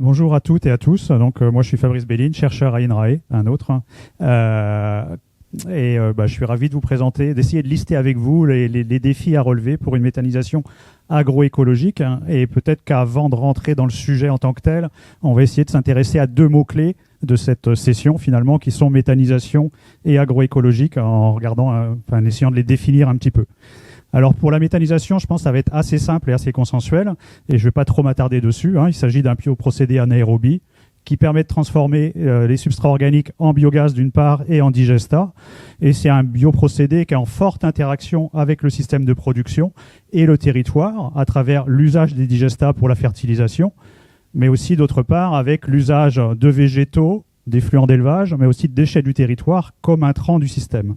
Bonjour à toutes et à tous. Donc, moi, je suis Fabrice Belline, chercheur à INRAE, un autre. Je suis ravi de vous présenter, d'essayer de lister avec vous les défis à relever pour une méthanisation agroécologique. Et peut-être qu'avant de rentrer dans le sujet en tant que tel, on va essayer de s'intéresser à deux mots-clés de cette session, finalement, qui sont méthanisation et agroécologique, en essayant de les définir un petit peu. Alors pour la méthanisation, je pense que ça va être assez simple et assez consensuel, et je ne vais pas trop m'attarder dessus. Il s'agit d'un bioprocédé anaérobie qui permet de transformer les substrats organiques en biogaz d'une part et en digestat. Et c'est un bioprocédé qui est en forte interaction avec le système de production et le territoire à travers l'usage des digestats pour la fertilisation, mais aussi d'autre part avec l'usage de végétaux, d'effluents d'élevage, mais aussi de déchets du territoire comme intrants du système.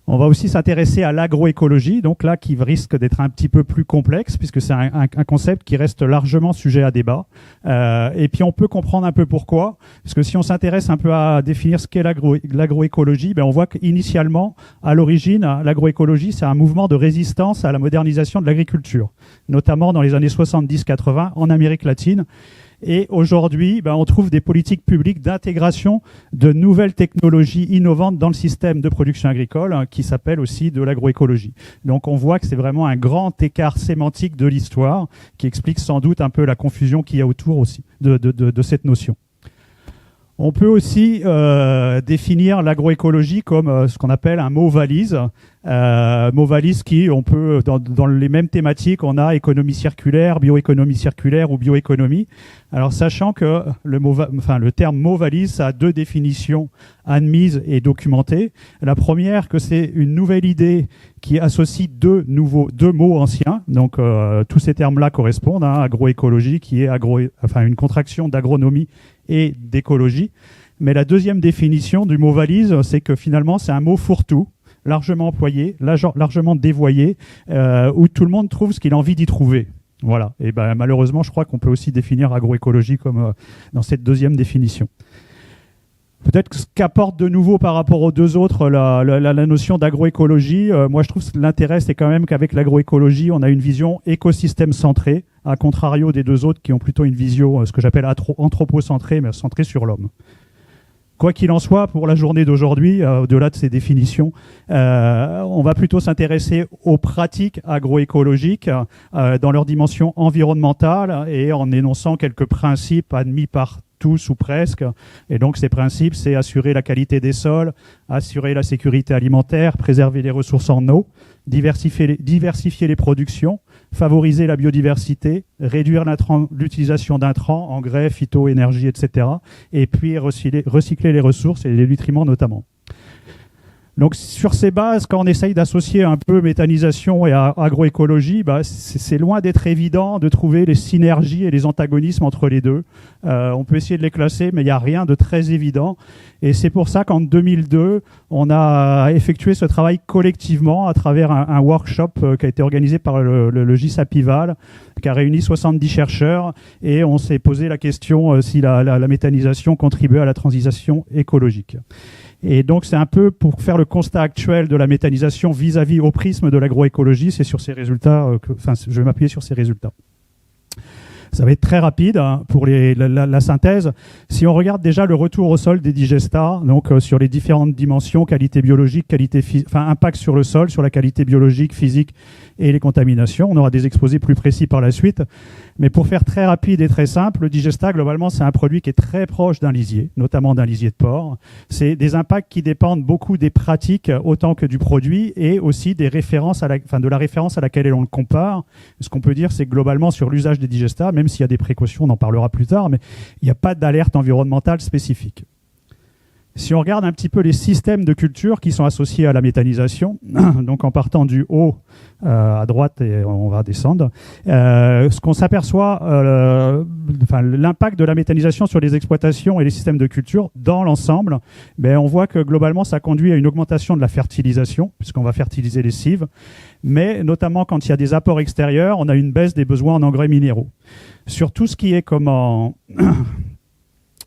On va aussi s'intéresser à l'agroécologie, donc là qui risque d'être un petit peu plus complexe puisque c'est un concept qui reste largement sujet à débat. Et puis on peut comprendre un peu pourquoi, parce que si on s'intéresse un peu à définir ce qu'est l'agroécologie, on voit qu'initialement, à l'origine, l'agroécologie c'est un mouvement de résistance à la modernisation de l'agriculture, notamment dans les années 70-80 en Amérique latine. Et aujourd'hui, on trouve des politiques publiques d'intégration de nouvelles technologies innovantes dans le système de production agricole qui s'appelle aussi de l'agroécologie. Donc on voit que c'est vraiment un grand écart sémantique de l'histoire qui explique sans doute un peu la confusion qu'il y a autour aussi de cette notion. On peut aussi définir l'agroécologie comme ce qu'on appelle un mot valise. Mot valise qui, on peut, dans les mêmes thématiques, on a économie circulaire ou bioéconomie. Alors, sachant que le terme mot valise, ça a deux définitions admises et documentées. La première, que c'est une nouvelle idée qui associe deux mots anciens. Donc, tous ces termes-là correspondent, agroécologie, qui est une contraction d'agronomie et d'écologie. Mais la deuxième définition du mot valise, c'est que finalement, c'est un mot fourre-tout, largement employé, largement dévoyé, où tout le monde trouve ce qu'il a envie d'y trouver. Voilà. Et malheureusement, je crois qu'on peut aussi définir agroécologie comme dans cette deuxième définition. Peut-être ce qu'apporte de nouveau par rapport aux deux autres la notion d'agroécologie, moi je trouve que l'intérêt c'est quand même qu'avec l'agroécologie, on a une vision écosystème centrée, à contrario des deux autres qui ont plutôt une vision, ce que j'appelle anthropocentrée, mais centrée sur l'homme. Quoi qu'il en soit, pour la journée d'aujourd'hui, au-delà de ces définitions, on va plutôt s'intéresser aux pratiques agroécologiques dans leur dimension environnementale et en énonçant quelques principes admis par tous ou presque. Et donc ces principes, c'est assurer la qualité des sols, assurer la sécurité alimentaire, préserver les ressources en eau, diversifier les productions, favoriser la biodiversité, réduire l'utilisation d'intrants, engrais, phyto, énergie, etc. Et puis recycler les ressources et les nutriments notamment. Donc sur ces bases, quand on essaye d'associer un peu méthanisation et agroécologie, c'est loin d'être évident de trouver les synergies et les antagonismes entre les deux. On peut essayer de les classer, mais il n'y a rien de très évident. Et c'est pour ça qu'en 2002, on a effectué ce travail collectivement à travers un workshop qui a été organisé par le GISAPIVAL, qui a réuni 70 chercheurs, et on s'est posé la question si la méthanisation contribuait à la transition écologique. Et donc, c'est un peu pour faire le constat actuel de la méthanisation vis-à-vis au prisme de l'agroécologie. C'est sur ces résultats je vais m'appuyer sur ces résultats. Ça va être très rapide pour la synthèse. Si on regarde déjà le retour au sol des digestats, donc sur les différentes dimensions, qualité biologique, impact sur le sol, sur la qualité biologique, physique et les contaminations. On aura des exposés plus précis par la suite. Mais pour faire très rapide et très simple, le digestat, globalement, c'est un produit qui est très proche d'un lisier, notamment d'un lisier de porc. C'est des impacts qui dépendent beaucoup des pratiques autant que du produit et aussi des références de la référence à laquelle on le compare. Ce qu'on peut dire, c'est que globalement, sur l'usage des digestats, même s'il y a des précautions, on en parlera plus tard, mais il n'y a pas d'alerte environnementale spécifique. Si on regarde un petit peu les systèmes de culture qui sont associés à la méthanisation, donc en partant du haut à droite et on va descendre, ce qu'on s'aperçoit, l'impact de la méthanisation sur les exploitations et les systèmes de culture dans l'ensemble, on voit que globalement ça conduit à une augmentation de la fertilisation, puisqu'on va fertiliser les cives, mais notamment quand il y a des apports extérieurs, on a une baisse des besoins en engrais minéraux. Sur tout ce qui est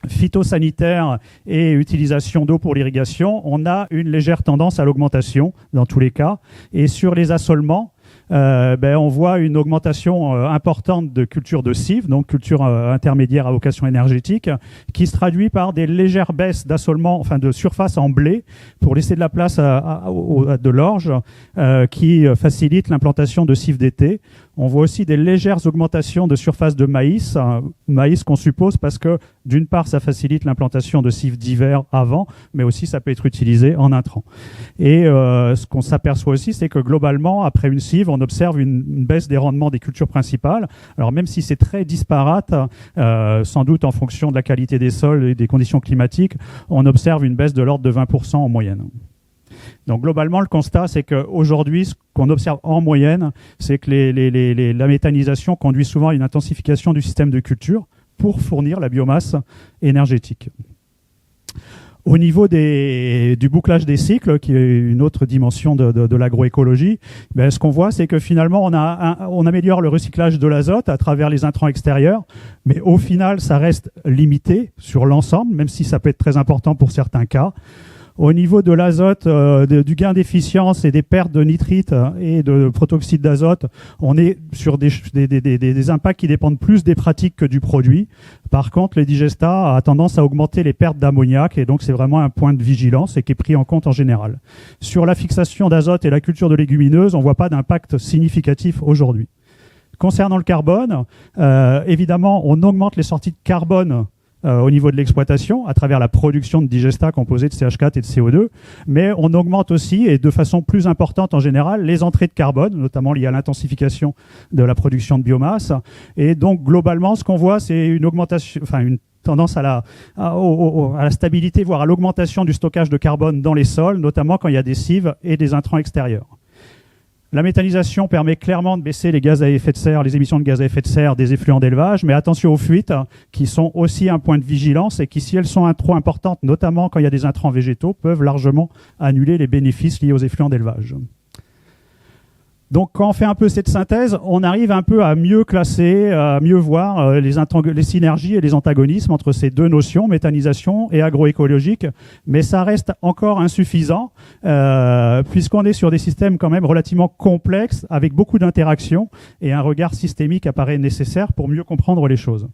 phytosanitaire et utilisation d'eau pour l'irrigation, on a une légère tendance à l'augmentation dans tous les cas. Et sur les assolements, on voit une augmentation importante de culture de cives, donc culture intermédiaire à vocation énergétique, qui se traduit par des légères baisses d'assolement, enfin de surface en blé, pour laisser de la place à de l'orge, qui facilite l'implantation de cives d'été. On voit aussi des légères augmentations de surface de maïs, maïs qu'on suppose parce que d'une part ça facilite l'implantation de cives d'hiver avant, mais aussi ça peut être utilisé en intrant. Et ce qu'on s'aperçoit aussi, c'est que globalement, après une cive, on observe une baisse des rendements des cultures principales. Alors même si c'est très disparate, sans doute en fonction de la qualité des sols et des conditions climatiques, on observe une baisse de l'ordre de 20% en moyenne. Donc globalement, le constat, c'est qu'aujourd'hui, ce qu'on observe en moyenne, c'est que la méthanisation conduit souvent à une intensification du système de culture pour fournir la biomasse énergétique. Au niveau du bouclage des cycles, qui est une autre dimension de l'agroécologie, ce qu'on voit, c'est que finalement, on améliore le recyclage de l'azote à travers les intrants extérieurs, mais au final, ça reste limité sur l'ensemble, même si ça peut être très important pour certains cas. Au niveau de l'azote, du gain d'efficience et des pertes de nitrite et de protoxyde d'azote, on est sur des impacts qui dépendent plus des pratiques que du produit. Par contre, les digestats a tendance à augmenter les pertes d'ammoniac et donc c'est vraiment un point de vigilance et qui est pris en compte en général. Sur la fixation d'azote et la culture de légumineuses, on ne voit pas d'impact significatif aujourd'hui. Concernant le carbone, évidemment, on augmente les sorties de carbone au niveau de l'exploitation, à travers la production de digestats composés de CH4 et de CO2, mais on augmente aussi, et de façon plus importante en général, les entrées de carbone, notamment liées à l'intensification de la production de biomasse. Et donc, globalement, ce qu'on voit, c'est une augmentation, enfin, une tendance à la stabilité, voire à l'augmentation du stockage de carbone dans les sols, notamment quand il y a des cives et des intrants extérieurs. La méthanisation permet clairement de baisser les gaz à effet de serre, les émissions de gaz à effet de serre des effluents d'élevage, mais attention aux fuites, qui sont aussi un point de vigilance et qui, si elles sont trop importantes, notamment quand il y a des intrants végétaux, peuvent largement annuler les bénéfices liés aux effluents d'élevage. Donc quand on fait un peu cette synthèse, on arrive un peu à mieux classer, à mieux voir les synergies et les antagonismes entre ces deux notions, méthanisation et agroécologique, mais ça reste encore insuffisant puisqu'on est sur des systèmes quand même relativement complexes avec beaucoup d'interactions et un regard systémique apparaît nécessaire pour mieux comprendre les choses.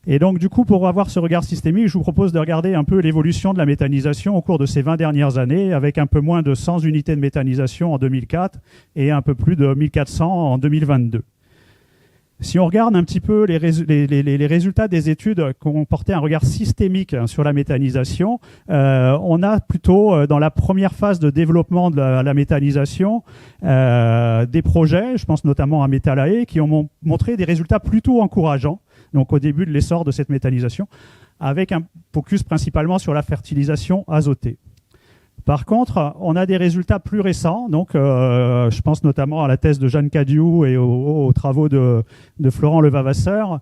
Et donc, du coup, pour avoir ce regard systémique, je vous propose de regarder un peu l'évolution de la méthanisation au cours de ces 20 dernières années, avec un peu moins de 100 unités de méthanisation en 2004 et un peu plus de 1400 en 2022. Si on regarde un petit peu les résultats des études qui ont porté un regard systémique sur la méthanisation, on a plutôt, dans la première phase de développement de la méthanisation, des projets, je pense notamment à Metalae, qui ont montré des résultats plutôt encourageants. Donc au début de l'essor de cette méthanisation, avec un focus principalement sur la fertilisation azotée. Par contre, on a des résultats plus récents, donc je pense notamment à la thèse de Jeanne Cadiou et aux travaux de Florent Levavasseur,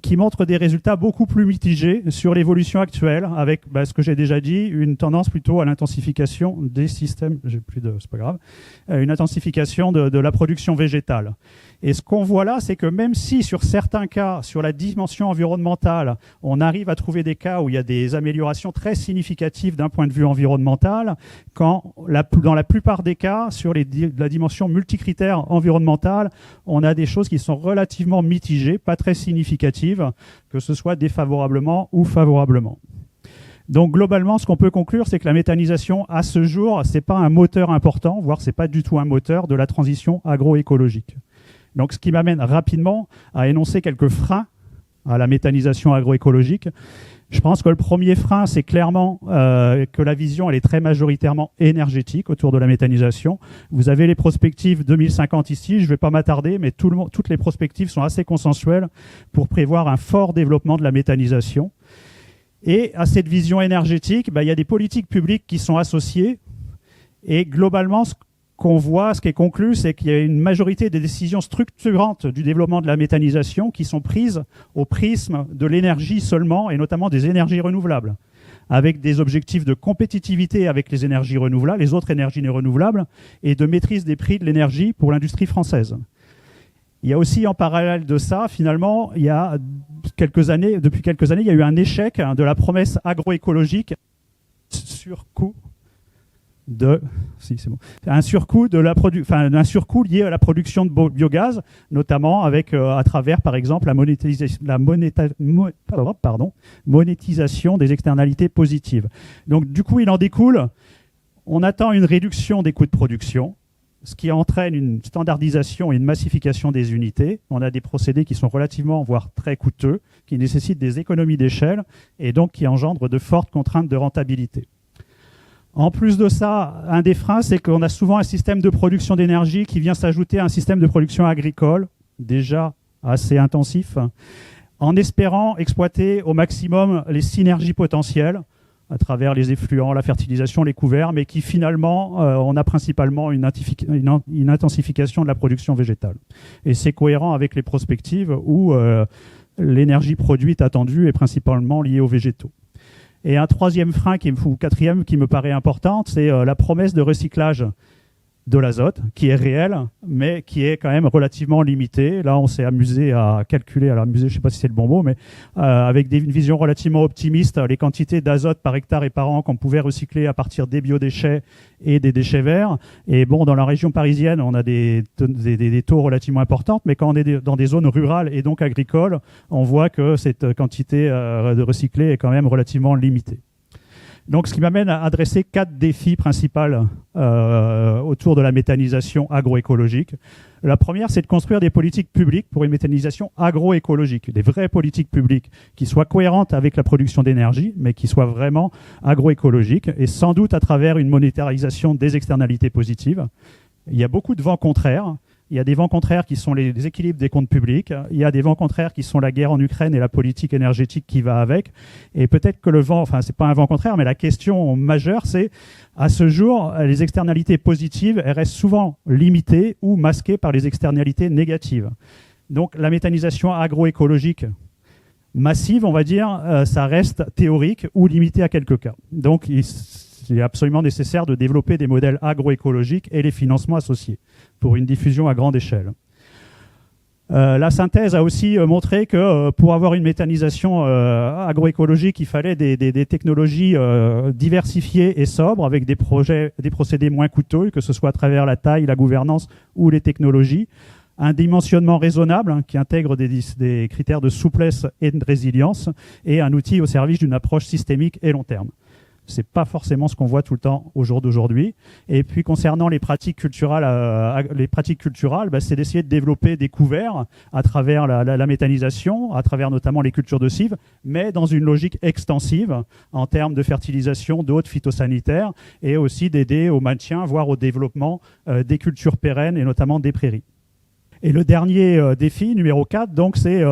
qui montrent des résultats beaucoup plus mitigés sur l'évolution actuelle, avec ce que j'ai déjà dit, une tendance plutôt à l'intensification des systèmes, c'est pas grave, une intensification de la production végétale. Et ce qu'on voit là, c'est que même si sur certains cas, sur la dimension environnementale, on arrive à trouver des cas où il y a des améliorations très significatives d'un point de vue environnemental, quand dans la plupart des cas, sur la dimension multicritère environnementale, on a des choses qui sont relativement mitigées, pas très significatives, que ce soit défavorablement ou favorablement. Donc globalement, ce qu'on peut conclure, c'est que la méthanisation, à ce jour, c'est pas un moteur important, voire c'est pas du tout un moteur de la transition agroécologique. Donc, ce qui m'amène rapidement à énoncer quelques freins à la méthanisation agroécologique. Je pense que le premier frein, c'est clairement que la vision, elle est très majoritairement énergétique autour de la méthanisation. Vous avez les prospectives 2050 ici, je ne vais pas m'attarder, mais toutes les prospectives sont assez consensuelles pour prévoir un fort développement de la méthanisation. Et à cette vision énergétique, il y a des politiques publiques qui sont associées. Et globalement, ce qu'on voit, ce qui est conclu, c'est qu'il y a une majorité des décisions structurantes du développement de la méthanisation qui sont prises au prisme de l'énergie seulement, et notamment des énergies renouvelables, avec des objectifs de compétitivité avec les énergies renouvelables, les autres énergies renouvelables, et de maîtrise des prix de l'énergie pour l'industrie française. Il y a aussi, en parallèle de ça, finalement, depuis quelques années, il y a eu un échec de la promesse agroécologique sur coût un surcoût un surcoût lié à la production de biogaz, notamment avec à travers par exemple monétisation des externalités positives. Donc du coup, il en découle, on attend une réduction des coûts de production, ce qui entraîne une standardisation et une massification des unités. On a des procédés qui sont relativement, voire très coûteux, qui nécessitent des économies d'échelle et donc qui engendrent de fortes contraintes de rentabilité. En plus de ça, un des freins, c'est qu'on a souvent un système de production d'énergie qui vient s'ajouter à un système de production agricole, déjà assez intensif, en espérant exploiter au maximum les synergies potentielles à travers les effluents, la fertilisation, les couverts, mais qui finalement, on a principalement une intensification de la production végétale. Et c'est cohérent avec les prospectives où l'énergie produite attendue est principalement liée aux végétaux. Et un troisième frein, ou quatrième, qui me paraît importante, c'est la promesse de recyclage de l'azote, qui est réelle, mais qui est quand même relativement limitée. Là, on s'est amusé à calculer, alors amusé, je ne sais pas si c'est le bon mot, mais avec une vision relativement optimiste, les quantités d'azote par hectare et par an qu'on pouvait recycler à partir des biodéchets et des déchets verts. Et bon, dans la région parisienne, on a des taux relativement importants, mais quand on est dans des zones rurales et donc agricoles, on voit que cette quantité de recyclé est quand même relativement limitée. Donc, ce qui m'amène à adresser 4 défis principaux autour de la méthanisation agroécologique. La première, c'est de construire des politiques publiques pour une méthanisation agroécologique, des vraies politiques publiques qui soient cohérentes avec la production d'énergie, mais qui soient vraiment agroécologiques, et sans doute à travers une monétarisation des externalités positives. Il y a beaucoup de vents contraires. Il y a des vents contraires qui sont les déséquilibres des comptes publics. Il y a des vents contraires qui sont la guerre en Ukraine et la politique énergétique qui va avec. Et peut-être que le vent, enfin, c'est pas un vent contraire, mais la question majeure, c'est, à ce jour, les externalités positives, elles restent souvent limitées ou masquées par les externalités négatives. Donc, la méthanisation agroécologique massive, on va dire, ça reste théorique ou limité à quelques cas. Donc, il est absolument nécessaire de développer des modèles agroécologiques et les financements associés pour une diffusion à grande échelle. La synthèse a aussi montré que pour avoir une méthanisation agroécologique, il fallait des technologies diversifiées et sobres avec des procédés moins coûteux, que ce soit à travers la taille, la gouvernance ou les technologies. Un dimensionnement raisonnable qui intègre des critères de souplesse et de résilience et un outil au service d'une approche systémique et long terme. C'est pas forcément ce qu'on voit tout le temps au jour d'aujourd'hui. Et puis concernant les pratiques culturales, c'est d'essayer de développer des couverts à travers la méthanisation, à travers notamment les cultures de cives, mais dans une logique extensive en termes de fertilisation, d'eau, de phytosanitaire, et aussi d'aider au maintien, voire au développement des cultures pérennes et notamment des prairies. Et le dernier défi, numéro 4, donc, c'est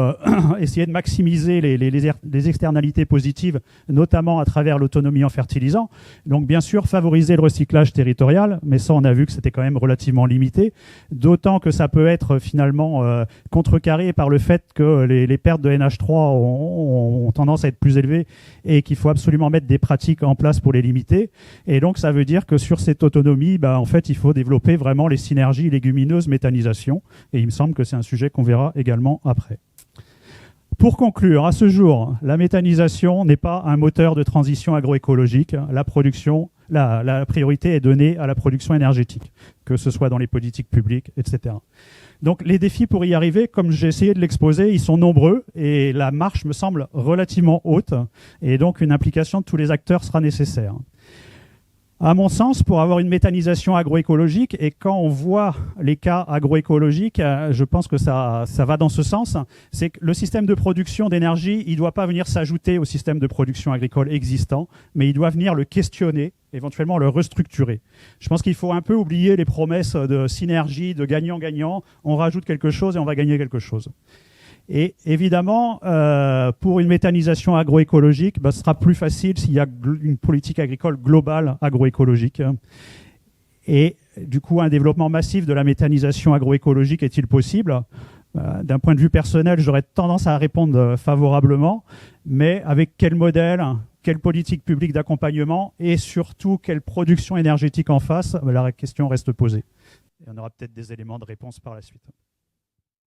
essayer de maximiser les externalités positives, notamment à travers l'autonomie en fertilisant. Donc, bien sûr, favoriser le recyclage territorial, mais ça, on a vu que c'était quand même relativement limité, d'autant que ça peut être finalement contrecarré par le fait que les pertes de NH3 ont tendance à être plus élevées et qu'il faut absolument mettre des pratiques en place pour les limiter. Et donc, ça veut dire que sur cette autonomie, en fait, il faut développer vraiment les synergies légumineuses méthanisation. Et il me semble que c'est un sujet qu'on verra également après. Pour conclure, à ce jour, la méthanisation n'est pas un moteur de transition agroécologique. La priorité est donnée à la production énergétique, que ce soit dans les politiques publiques, etc. Donc les défis pour y arriver, comme j'ai essayé de l'exposer, ils sont nombreux et la marche me semble relativement haute. Et donc une implication de tous les acteurs sera nécessaire. À mon sens, pour avoir une méthanisation agroécologique, et quand on voit les cas agroécologiques, je pense que ça va dans ce sens, c'est que le système de production d'énergie, il ne doit pas venir s'ajouter au système de production agricole existant, mais il doit venir le questionner, éventuellement le restructurer. Je pense qu'il faut un peu oublier les promesses de synergie, de gagnant-gagnant, on rajoute quelque chose et on va gagner quelque chose. Et évidemment, pour une méthanisation agroécologique, ce sera plus facile s'il y a une politique agricole globale agroécologique. Et du coup, un développement massif de la méthanisation agroécologique est-il possible ? D'un point de vue personnel, j'aurais tendance à répondre favorablement, mais avec quel modèle, quelle politique publique d'accompagnement et surtout quelle production énergétique en face ? La question reste posée. Et on aura peut-être des éléments de réponse par la suite.